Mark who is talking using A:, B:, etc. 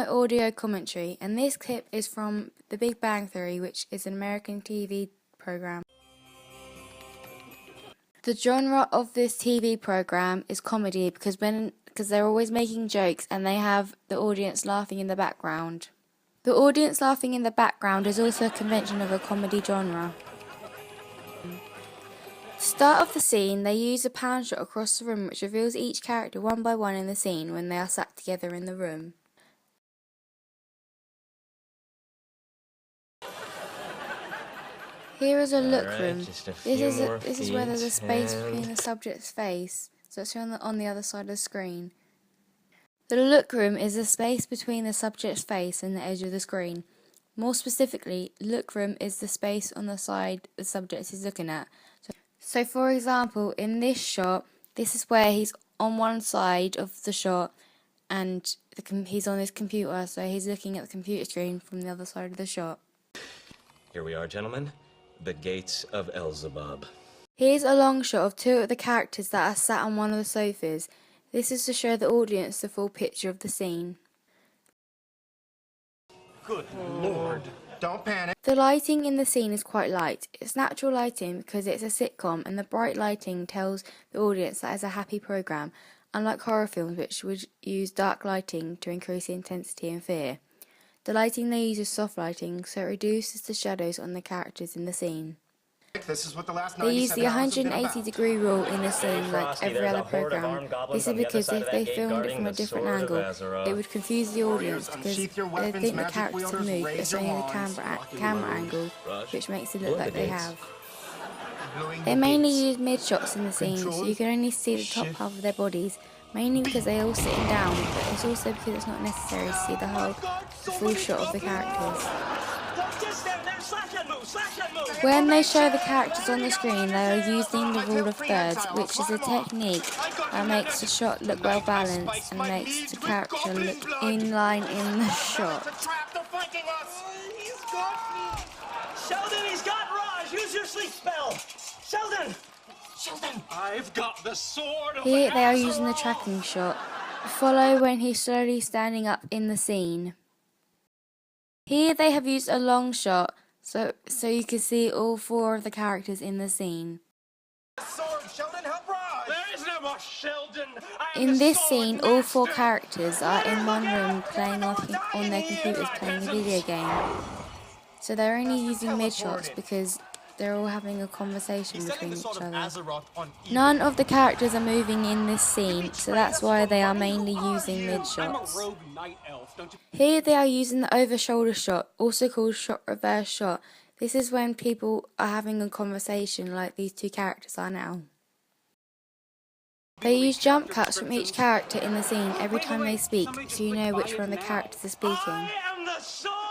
A: my audio commentary, and this clip is from The Big Bang Theory, which is an American TV program. The genre of this TV program is comedy because they're always making jokes and they have the audience laughing in the background. The audience laughing in the background is also a convention of a comedy genre. Start of the scene, they use a pan shot across the room which reveals each character one by one in the scene when they are sat together in the room. Here is a look room. This is where there's a space between the subject's face, so it's on the other side of the screen. The look room is the space between the subject's face and the edge of the screen. More specifically, look room is the space on the side the subject is looking at. So for example, in this shot, this is where he's on one side of the shot and he's on his computer, so he's looking at the computer screen from the other side of the shot.
B: Here we are, gentlemen. The Gates of Elzebub.
A: Here's a long shot of two of the characters that are sat on one of the sofas. This is to show the audience the full picture of the scene.
C: Good Lord. Don't panic.
A: The lighting in the scene is quite light. It's natural lighting because it's a sitcom, and the bright lighting tells the audience that it's a happy program, unlike horror films which would use dark lighting to increase the intensity and fear. The lighting they use is soft lighting, so it reduces the shadows on the characters in the scene.
C: This is what the last
A: They use the
C: 97
A: 180-degree rule in the scene like every other program. This is because if they filmed it from a different angle, it would confuse the audience because they'd think the characters have moved, it's only the camera angle, which makes it look like they have. They mainly use mid-shots in the scene, so you can only see the top half of their bodies, mainly because they're all sitting down, but it's also because it's not necessary to see the full shot of the characters. When they show the characters on the screen, they are using the rule of thirds, which is a technique that makes the shot look well balanced and makes the character look in line in the shot.
D: Sheldon, he's got Raj! Use your sleep spell! Sheldon!
C: Sheldon! I've got the sword of
A: Here they are using the tracking shot. Follow when he's slowly standing up in the scene. Here they have used a long shot, so you can see all four of the characters in the scene.
C: Sword, Sheldon, help Raj! There is no more Sheldon!
A: In this scene, all four characters are in one room playing on their computers playing a video game. So they're only using mid-shots because they're all having a conversation between each other. None of the characters are moving in this scene, so that's why they are mainly using mid-shots. Here they are using the over-shoulder shot, also called shot reverse shot. This is when people are having a conversation like these two characters are now. They use jump cuts from each character in the scene every time they speak, so you know which one of the characters is speaking.
D: I am the sword!